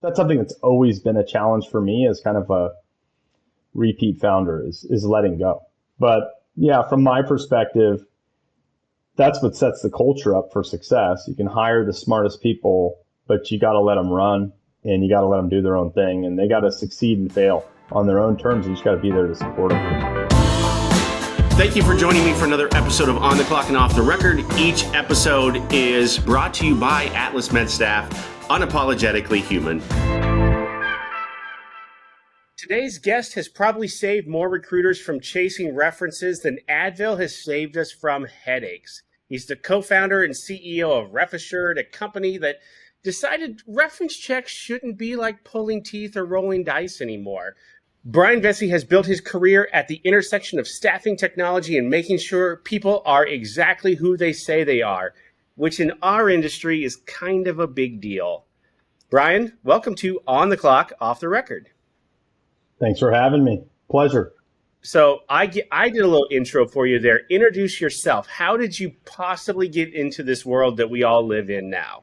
that's something that's always been a challenge for me as kind of a repeat founder is letting go. But yeah, from my perspective, that's what sets the culture up for success. You can hire the smartest people, but you got to let them run and you got to let them do their own thing, and they got to succeed and fail on their own terms. You just got to be there to support them. Thank you for joining me for another episode of On the Clock and Off the Record. Each episode is brought to you by Atlas MedStaff, unapologetically human. Today's guest has probably saved more recruiters from chasing references than Advil has saved us from headaches. He's the co-founder and CEO of RefAssured, a company that decided reference checks shouldn't be like pulling teeth or rolling dice anymore. Brian Vesce has built his career at the intersection of staffing technology and making sure people are exactly who they say they are, which in our industry is kind of a big deal. Brian, welcome to On the Clock, Off the Record. Thanks for having me. Pleasure. So I did a little intro for you there. Introduce yourself. How did you possibly get into this world that we all live in now?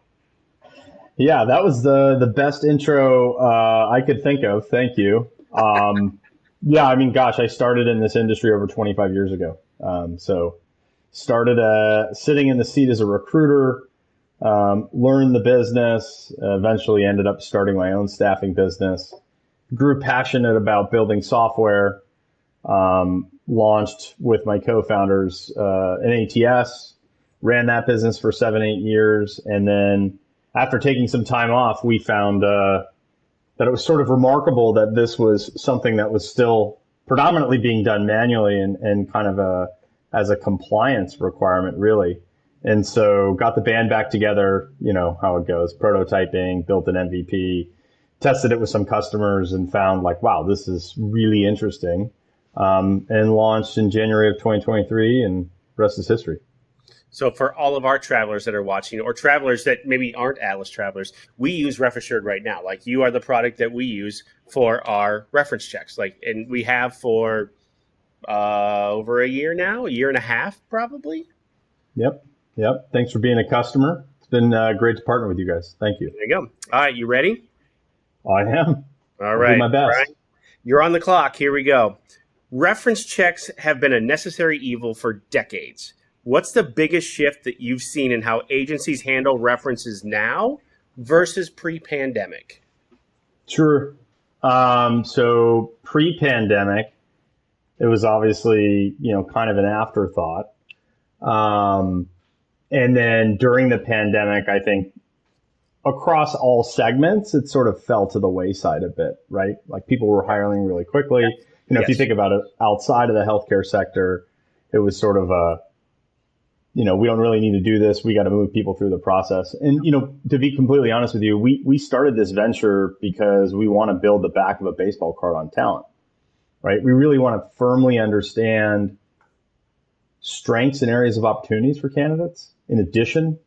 Yeah, that was the best intro I could think of. Thank you. Yeah, I mean, gosh, I started in this industry over 25 years ago. So started sitting in the seat as a recruiter, learned the business, eventually ended up starting my own staffing business, grew passionate about building software, launched with my co-founders an ATS, ran that business for 7-8 years. And then after taking some time off, we found that it was sort of remarkable that this was something that was still predominantly being done manually and kind of as a compliance requirement, really. And so got the band back together, you know how it goes, prototyping, built an MVP, tested it with some customers and found like, wow, this is really interesting, and launched in January of 2023, and the rest is history. So for all of our travelers that are watching, or travelers that maybe aren't Atlas travelers, we use RefAssured right now. Like, you are the product that we use for our reference checks. And we have for over a year now, a year and a half, probably. Yep. Thanks for being a customer. It's been great to partner with you guys. Thank you. There you go. All right, you ready? I am. All right. I'll do my best. Brian, you're on the clock. Here we go. Reference checks have been a necessary evil for decades. What's the biggest shift that you've seen in how agencies handle references now versus pre-pandemic? Sure. So pre-pandemic, it was obviously, kind of an afterthought. And then during the pandemic, I think across all segments, it sort of fell to the wayside a bit, right? Like, people were hiring really quickly. If you think about it, outside of the healthcare sector, it was sort of we don't really need to do this. We got to move people through the process. And, to be completely honest with you, we started this venture because we want to build the back of a baseball card on talent, right? We really want to firmly understand strengths and areas of opportunities for candidates, in addition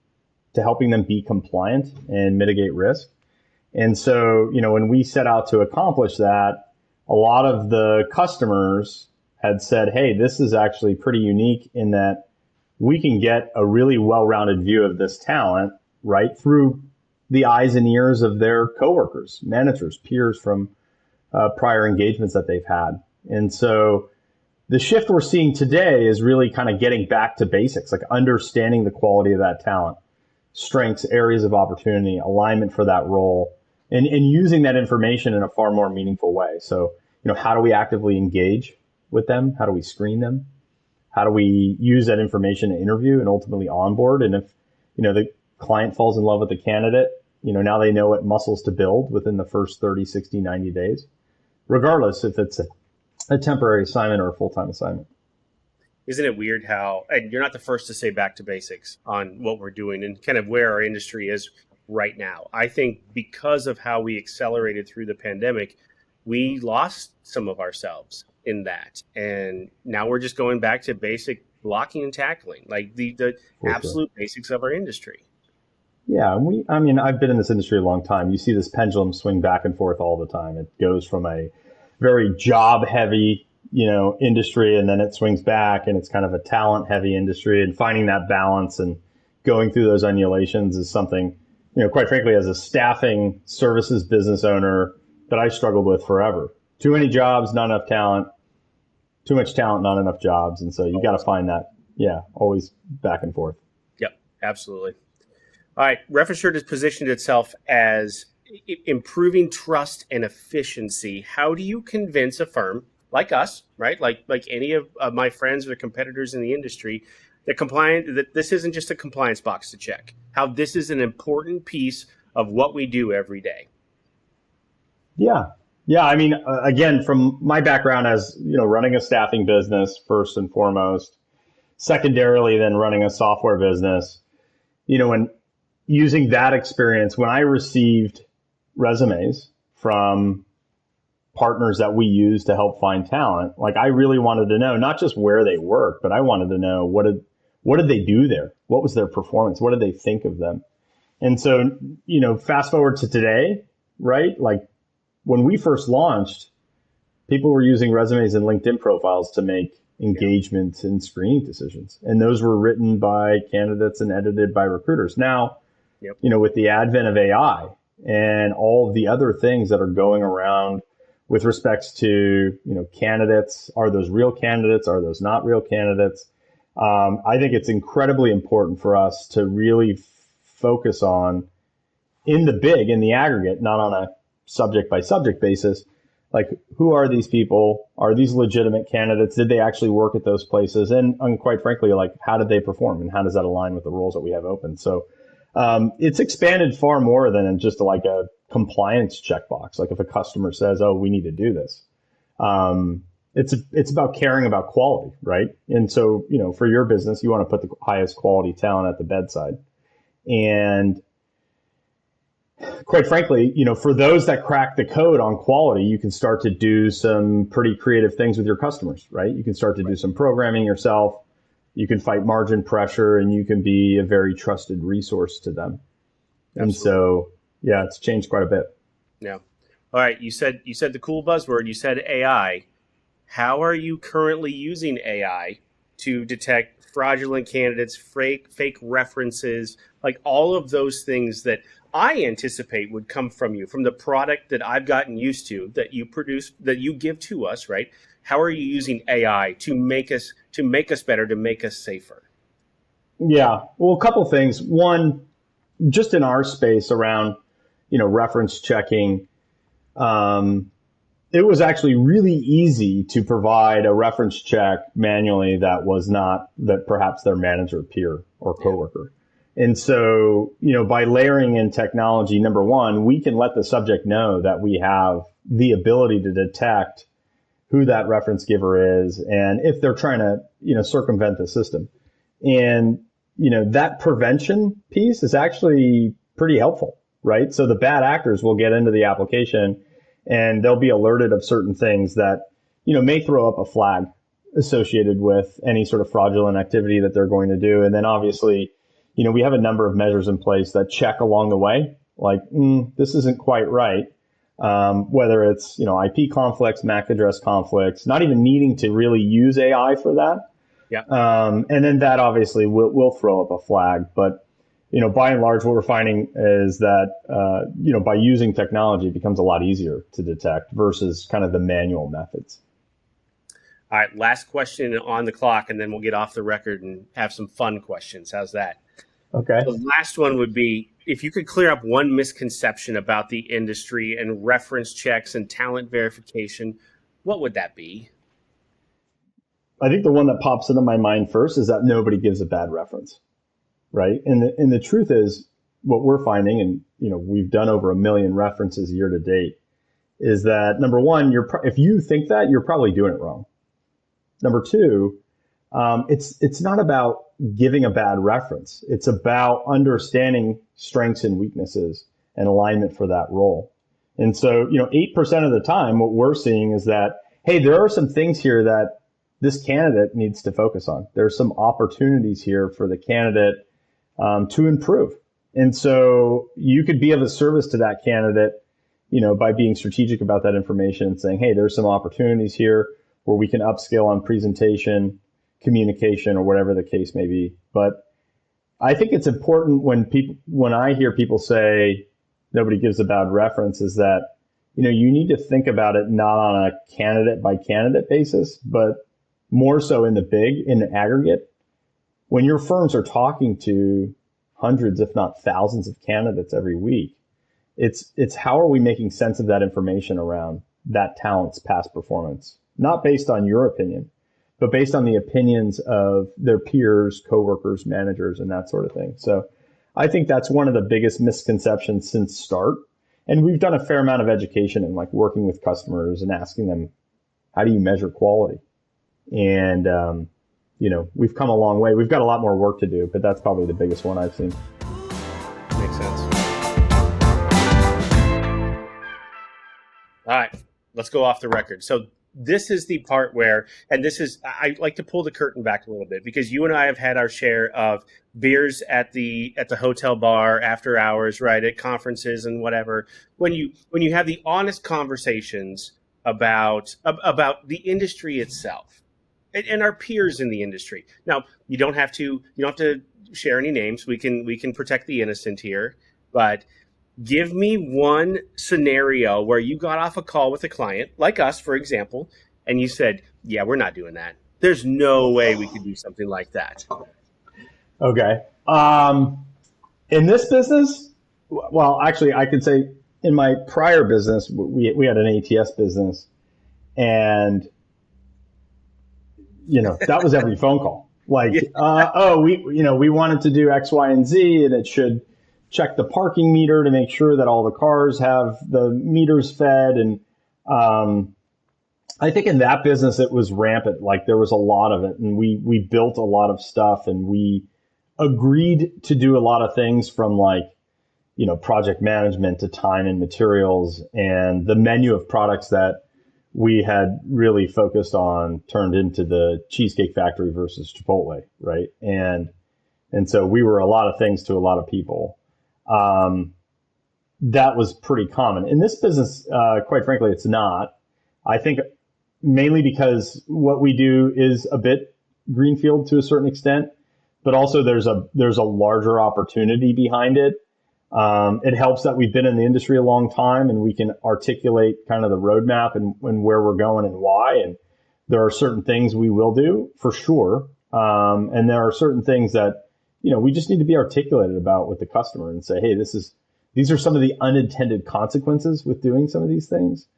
to helping them be compliant and mitigate risk. And so, when we set out to accomplish that, a lot of the customers had said, hey, this is actually pretty unique in that we can get a really well-rounded view of this talent right through the eyes and ears of their coworkers, managers, peers from prior engagements that they've had. And so the shift we're seeing today is really kind of getting back to basics, like understanding the quality of that talent, strengths, areas of opportunity, alignment for that role, and using that information in a far more meaningful way. So, how do we actively engage with them? How do we screen them? How do we use that information to interview and ultimately onboard? And if, the client falls in love with the candidate, now they know what muscles to build within the first 30, 60, 90 days, regardless if it's a temporary assignment or a full-time assignment. Isn't it weird how, and you're not the first to say back to basics on what we're doing and kind of where our industry is right now. I think because of how we accelerated through the pandemic, we lost some of ourselves in that. And now we're just going back to basic blocking and tackling, like the absolute basics of our industry. Yeah, I've been in this industry a long time. You see this pendulum swing back and forth all the time. It goes from a very job heavy, industry, and then it swings back and it's kind of a talent heavy industry, and finding that balance and going through those undulations is something, quite frankly, as a staffing services business owner that I struggled with forever. Too many jobs, not enough talent. Too much talent, not enough jobs. And so you got to find that, always back and forth. Yep, absolutely. All right, RefAssured has positioned itself as improving trust and efficiency. How do you convince a firm like us, right? Like any of my friends or competitors in the industry, that this isn't just a compliance box to check. How this is an important piece of what we do every day. Yeah. Yeah. I mean, again, from my background as, running a staffing business first and foremost, secondarily, then running a software business, when using that experience, when I received resumes from partners that we use to help find talent, like I really wanted to know not just where they work, but I wanted to know what did they do there? What was their performance? What did they think of them? And so, fast forward to today, right? Like when we first launched, people were using resumes and LinkedIn profiles to make engagement and screening decisions. And those were written by candidates and edited by recruiters. Now, with the advent of AI and all of the other things that are going around with respects to, candidates, are those real candidates? Are those not real candidates? I think it's incredibly important for us to really focus on in the aggregate, not on a subject by subject basis, like who are these people? Are these legitimate candidates? Did they actually work at those places? And quite frankly, like how did they perform and how does that align with the roles that we have open? So it's expanded far more than just like a compliance checkbox. Like if a customer says, oh, we need to do this. It's about caring about quality, right? And so, for your business, you want to put the highest quality talent at the bedside. And quite frankly, for those that crack the code on quality, you can start to do some pretty creative things with your customers, right? You can start to do some programming yourself. You can fight margin pressure and you can be a very trusted resource to them. Absolutely. And so, it's changed quite a bit. Yeah. All right. You said the cool buzzword, you said AI. How are you currently using AI to detect fraudulent candidates, fake references, like all of those things that I anticipate would come from you, from the product that I've gotten used to, that you produce, that you give to us, right? How are you using AI to make us better, to make us safer? Yeah, well, a couple things. One, just in our space around, reference checking, it was actually really easy to provide a reference check manually that perhaps their manager, peer, or coworker. And so, by layering in technology, number one, we can let the subject know that we have the ability to detect who that reference giver is and if they're trying to, circumvent the system. And, that prevention piece is actually pretty helpful, right? So the bad actors will get into the application and they'll be alerted of certain things that, may throw up a flag associated with any sort of fraudulent activity that they're going to do. And then obviously, we have a number of measures in place that check along the way, like, this isn't quite right. Whether it's, IP conflicts, MAC address conflicts, not even needing to really use AI for that. Yeah. And then that obviously will throw up a flag. But, by and large, what we're finding is that, by using technology, it becomes a lot easier to detect versus kind of the manual methods. All right, last question on the clock, and then we'll get off the record and have some fun questions. How's that? Okay. The last one would be, if you could clear up one misconception about the industry and reference checks and talent verification, what would that be? I think the one that pops into my mind first is that nobody gives a bad reference, right? And the truth is, what we're finding, and we've done over 1 million references year to date, is that number one, if you think that, you're probably doing it wrong. Number two, it's not about giving a bad reference. It's about understanding strengths and weaknesses and alignment for that role. And so, 8% of the time, what we're seeing is that, hey, there are some things here that this candidate needs to focus on. There's some opportunities here for the candidate to improve. And so you could be of a service to that candidate, by being strategic about that information and saying, hey, there's some opportunities here where we can upscale on presentation, communication, or whatever the case may be. But I think it's important when I hear people say nobody gives a bad reference, is that, you need to think about it not on a candidate by candidate basis, but more so in the aggregate. When your firms are talking to hundreds, if not thousands of candidates every week, it's how are we making sense of that information around that talent's past performance, not based on your opinion, but based on the opinions of their peers, coworkers, managers, and that sort of thing. So I think that's one of the biggest misconceptions since start. And we've done a fair amount of education and like working with customers and asking them, how do you measure quality? And, we've come a long way. We've got a lot more work to do, but that's probably the biggest one I've seen. Makes sense. All right, let's go off the record. So this is the part where, and I like to pull the curtain back a little bit, because you and I have had our share of beers at the hotel bar after hours, right, at conferences and whatever. When you have the honest conversations about the industry itself and our peers in the industry. Now, you don't have to share any names. We can protect the innocent here, but give me one scenario where you got off a call with a client, like us, for example, and you said, yeah, we're not doing that. There's no way we could do something like that. Okay. In this business, well, actually, I could say in my prior business, we had an ATS business, and, that was every phone call. Like, yeah. We wanted to do X, Y, and Z, and it should check the parking meter to make sure that all the cars have the meters fed. And I think in that business, it was rampant. Like, there was a lot of it, and we built a lot of stuff, and we agreed to do a lot of things from project management to time and materials, and the menu of products that we had really focused on turned into the Cheesecake Factory versus Chipotle, right? And so we were a lot of things to a lot of people. That was pretty common. In this business, quite frankly, it's not. I think mainly because what we do is a bit greenfield to a certain extent, but also there's a larger opportunity behind it. It helps that we've been in the industry a long time, and we can articulate kind of the roadmap and where we're going and why. And there are certain things we will do for sure. And there are certain things that, we just need to be articulated about with the customer and say, hey, these are some of the unintended consequences with doing some of these things.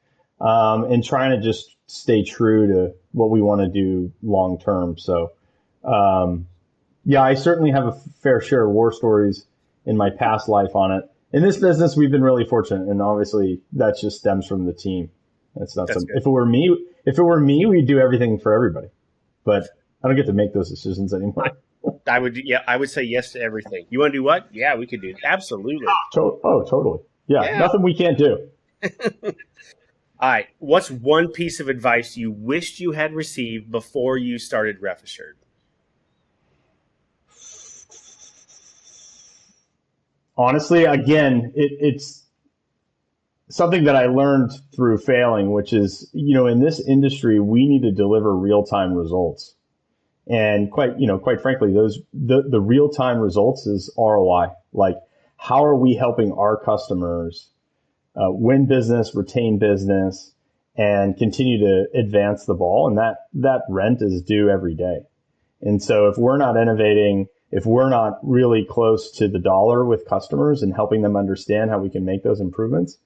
And trying to just stay true to what we want to do long term. So, I certainly have a fair share of war stories in my past life on it. In this business, we've been really fortunate, and obviously that just stems from the team. That's not something. If it were me, we'd do everything for everybody. But I don't get to make those decisions anymore. I would say yes to everything. You want to do what? Yeah, we could do it. Absolutely. Totally. Yeah, nothing we can't do. All right. What's one piece of advice you wished you had received before you started RefAssured? Honestly, again, it's something that I learned through failing, which is, in this industry, we need to deliver real-time results. And quite frankly, the real-time results is ROI. Like, how are we helping our customers win business, retain business, and continue to advance the ball? And that rent is due every day. And so if we're not innovating, if we're not really close to the dollar with customers and helping them understand how we can make those improvements,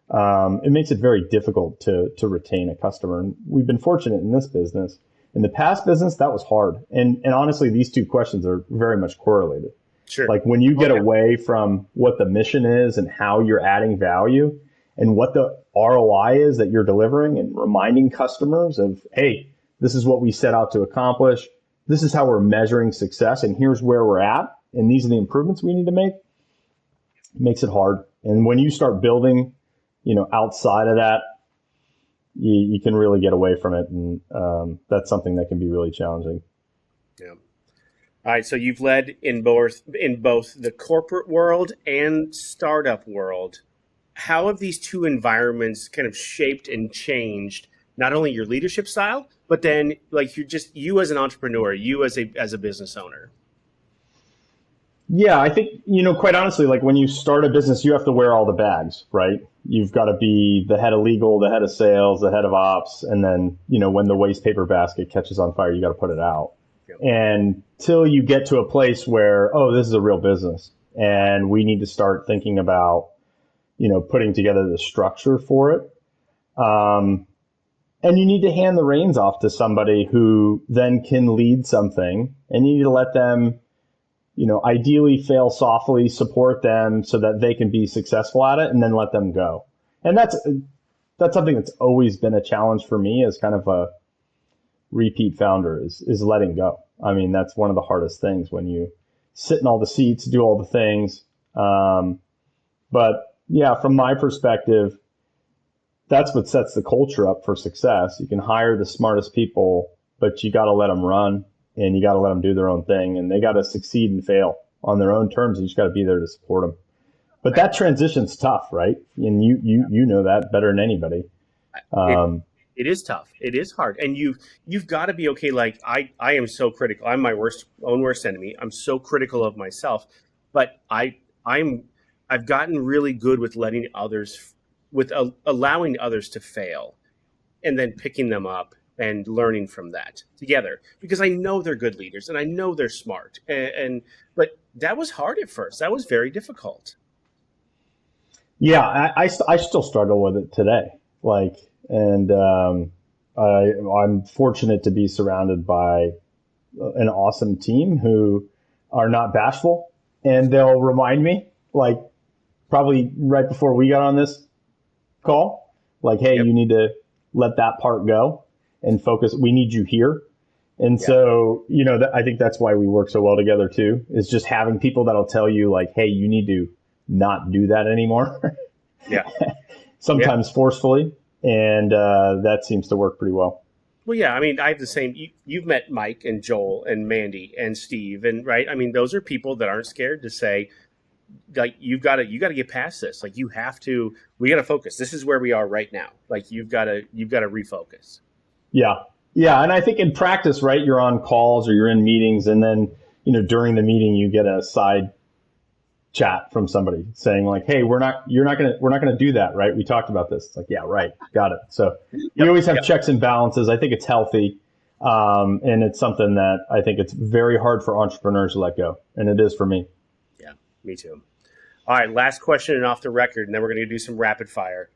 it makes it very difficult to retain a customer. And we've been fortunate in this business. In the past business, that was hard. And honestly, these two questions are very much correlated. Sure. Like, when you get away from what the mission is and how you're adding value and what the ROI is that you're delivering, and reminding customers of, hey, this is what we set out to accomplish. This is how we're measuring success, and here's where we're at, and these are the improvements we need to make. It makes it hard. And when you start building, outside of that, you can really get away from it, and that's something that can be really challenging. Yeah. All right. So you've led in both the corporate world and startup world. How have these two environments kind of shaped and changed not only your leadership style, but then you as an entrepreneur, you as a business owner? Yeah, I think, quite honestly, like when you start a business, you have to wear all the bags, right? You've got to be the head of legal, the head of sales, the head of ops, and then, when the waste paper basket catches on fire, you got to put it out. Yep. And till you get to a place where, oh, this is a real business and we need to start thinking about, putting together the structure for it. And you need to hand the reins off to somebody who then can lead something, and you need to let them, ideally fail softly, support them so that they can be successful at it, and then let them go. And that's something that's always been a challenge for me as kind of a repeat founder is letting go. I mean, that's one of the hardest things when you sit in all the seats, do all the things. But yeah, from my perspective, that's what sets the culture up for success. You can hire the smartest people, but you got to let them run. And you got to let them do their own thing, and they got to succeed and fail on their own terms. You just got to be there to support them. But that transition's tough, right? And you know that better than anybody. It is tough. It is hard, and you've got to be okay. Like I am so critical. I'm my own worst enemy. I'm so critical of myself, but I've gotten really good with allowing others to fail, and then picking them up and learning from that together, because I know they're good leaders and I know they're smart. But that was hard at first. That was very difficult. Yeah, I still struggle with it today. I'm fortunate to be surrounded by an awesome team who are not bashful, and they'll remind me, like probably right before we got on this call, like, hey, You need to let that part go and focus. We need you here. And so, I think that's why we work so well together too, is just having people that'll tell you like, hey, you need to not do that anymore. Yeah. Sometimes forcefully. And that seems to work pretty well. Well, yeah, I mean, I have the same. You've met Mike and Joel and Mandy and Steve, and right. I mean, those are people that aren't scared to say, like, you got to get past this. Like, we got to focus. This is where we are right now. Like, you've got to refocus. Yeah. Yeah. And I think in practice, right, you're on calls or you're in meetings, and then, during the meeting, you get a side chat from somebody saying like, hey, we're not going to do that. Right. We talked about this. It's like, yeah, right. Got it. So we always have checks and balances. I think it's healthy. And it's something that I think it's very hard for entrepreneurs to let go. And it is for me. Yeah, me too. All right. Last question and off the record, and then we're going to do some rapid fire.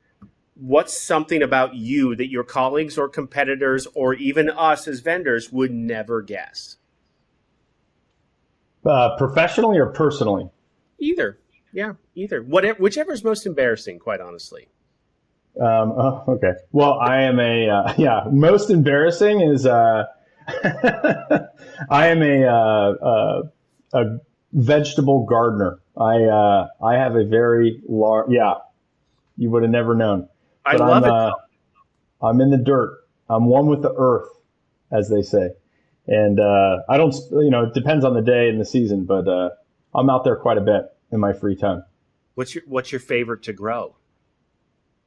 What's something about you that your colleagues or competitors or even us as vendors would never guess? Professionally or personally? Either. Yeah, either. Whichever is most embarrassing, quite honestly. Okay. Well, I am most embarrassing is I am a vegetable gardener. I have a very large, you would have never known. But I love it. I'm in the dirt. I'm one with the earth, as they say. And I don't, it depends on the day and the season, but I'm out there quite a bit in my free time. What's your favorite to grow?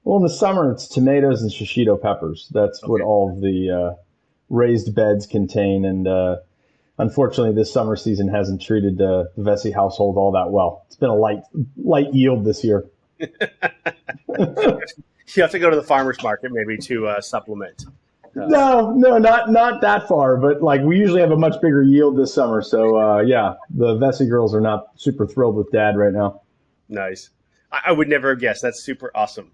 Well, in the summer, it's tomatoes and shishito peppers. That's what all of the raised beds contain. And unfortunately, this summer season hasn't treated the Vesce household all that well. It's been a light yield this year. You have to go to the farmer's market maybe to supplement. No, not that far. But like we usually have a much bigger yield this summer. So the Vesce girls are not super thrilled with Dad right now. Nice. I would never have guessed. That's super awesome.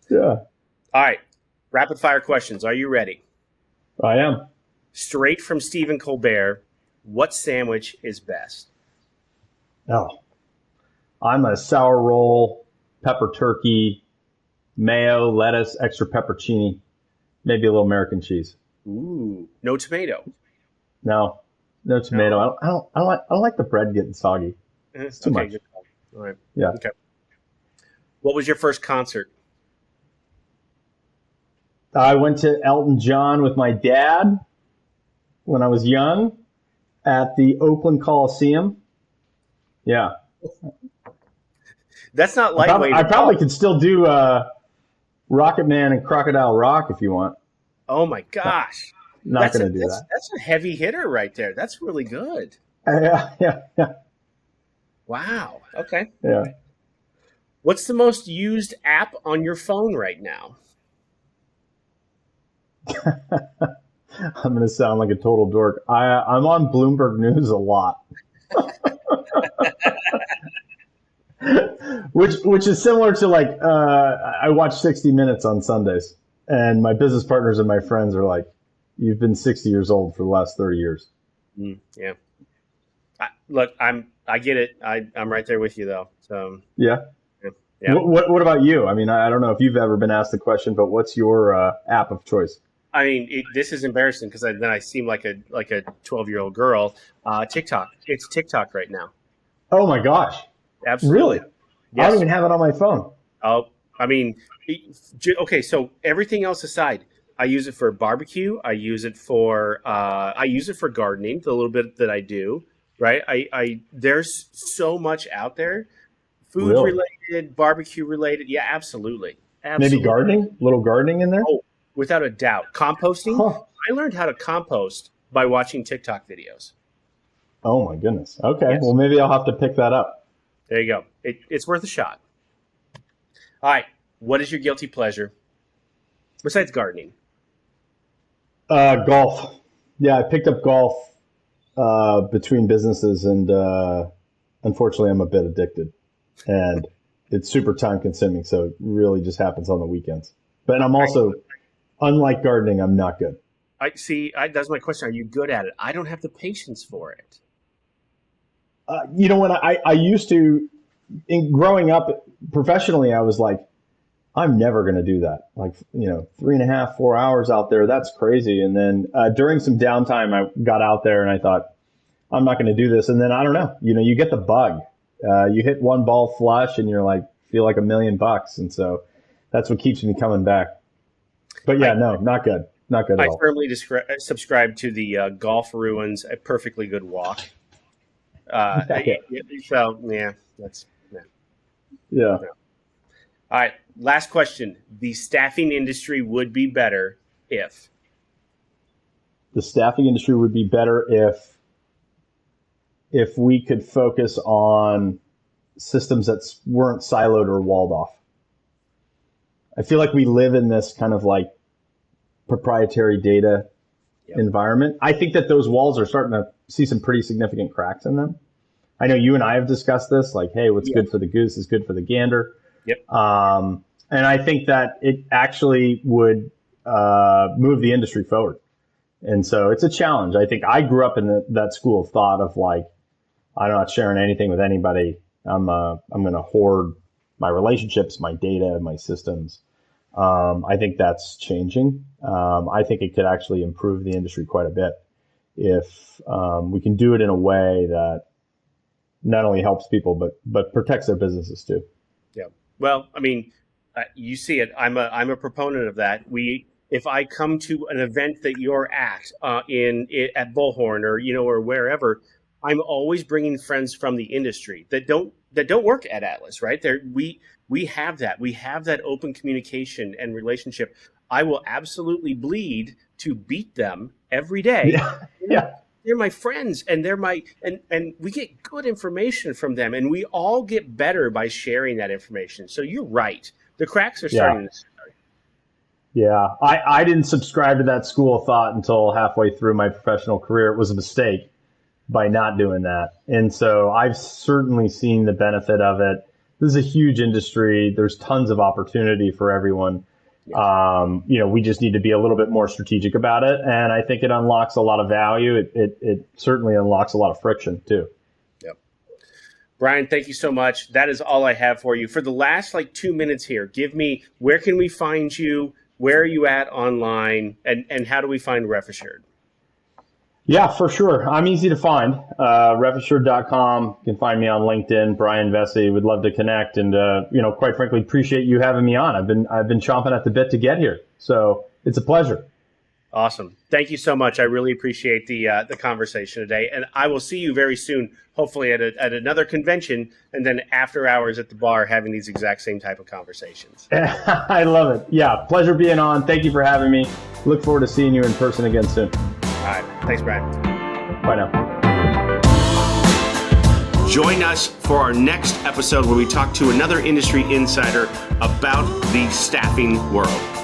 Yeah. All right. Rapid fire questions. Are you ready? I am. Straight from Stephen Colbert, what sandwich is best? Oh, I'm a sour roll, pepper turkey, mayo, lettuce, extra peppercini, maybe a little American cheese. Ooh, no tomato. No tomato. No. I don't like the bread getting soggy. It's too much. Good. All right. Yeah. Okay. What was your first concert? I went to Elton John with my dad when I was young at the Oakland Coliseum. Yeah. That's not lightweight. I probably could still do Rocket Man and Crocodile Rock if you want. Oh my gosh. Not going to do that. That's a heavy hitter right there. That's really good. Yeah. Wow. Okay. Yeah. What's the most used app on your phone right now? I'm going to sound like a total dork. I'm on Bloomberg News a lot, which is similar to like I watch 60 Minutes on Sundays, and my business partners and my friends are like, "You've been 60 years old for the last 30 years." Yeah. Look, I get it. I'm right there with you though. So Yeah. yeah. What about you? I mean, I don't know if you've ever been asked the question, but what's your app of choice? I mean, this is embarrassing because then I seem like a 12-year-old girl. TikTok. It's TikTok right now. Oh my gosh! Absolutely. Really? Yes. I don't even have it on my phone. Oh, I mean, okay. So everything else aside, I use it for barbecue. I use it for gardening. The little bit that I do, right? There's so much out there, food Really? related, barbecue related. Yeah, absolutely. Maybe gardening? A little gardening in there? Oh, without a doubt. Composting. Huh. I learned how to compost by watching TikTok videos. Oh my goodness. Okay. Yes. Well, maybe I'll have to pick that up. There you go. It's worth a shot. All right. What is your guilty pleasure besides gardening? Golf. Yeah, I picked up golf between businesses, and unfortunately, I'm a bit addicted, and it's super time consuming. So it really just happens on the weekends. But I'm also, unlike gardening, I'm not good. That's my question. Are you good at it? I don't have the patience for it. When I used to, in growing up professionally, I was like, I'm never going to do that. Like, 3.5, 4 hours out there, that's crazy. And then during some downtime, I got out there and I thought, I'm not going to do this. And then I don't know, you get the bug. You hit one ball flush and you're like, feel like $1 million. And so that's what keeps me coming back. But yeah, no, not good. Not good at all. I firmly subscribe to the golf ruins a perfectly good walk. So yeah, that's yeah. All right, last question. The staffing industry would be better if? The staffing industry would be better if we could focus on systems that weren't siloed or walled off. I feel like we live in this kind of like proprietary data environment. I think that those walls are starting to see some pretty significant cracks in them. I know you and I have discussed this, like, hey, what's good for the goose is good for the gander. Yep. And I think that it actually would move the industry forward. And so it's a challenge. I think I grew up in that school of thought of like, I'm not sharing anything with anybody. I'm going to hoard my relationships, my data, my systems. I think that's changing. I think it could actually improve the industry quite a bit if we can do it in a way that not only helps people, but protects their businesses too. Yeah. Well, I mean, you see it. I'm a proponent of that. If I come to an event that you're at at Bullhorn or wherever, I'm always bringing friends from the industry that don't work at Atlas, right? We have that. We have that open communication and relationship. I will absolutely bleed to beat them every day. Yeah. They're my friends, and and we get good information from them, and we all get better by sharing that information. So you're right. The cracks are starting to start. Yeah. I didn't subscribe to that school of thought until halfway through my professional career. It was a mistake by not doing that. And so I've certainly seen the benefit of it. This is a huge industry. There's tons of opportunity for everyone. We just need to be a little bit more strategic about it. And I think it unlocks a lot of value. It certainly unlocks a lot of friction too. Yep. Brian, thank you so much. That is all I have for you. For the last 2 minutes here, give me, where can we find you? Where are you at online? And how do we find RefAssured? Yeah, for sure. I'm easy to find. RefAssured.com. You can find me on LinkedIn. Brian Vesce. Would love to connect, and quite frankly, appreciate you having me on. I've been chomping at the bit to get here, so it's a pleasure. Awesome. Thank you so much. I really appreciate the conversation today, and I will see you very soon. Hopefully at another convention, and then after hours at the bar, having these exact same type of conversations. I love it. Yeah, pleasure being on. Thank you for having me. Look forward to seeing you in person again soon. All right. Thanks, Brian. Bye now. Join us for our next episode where we talk to another industry insider about the staffing world.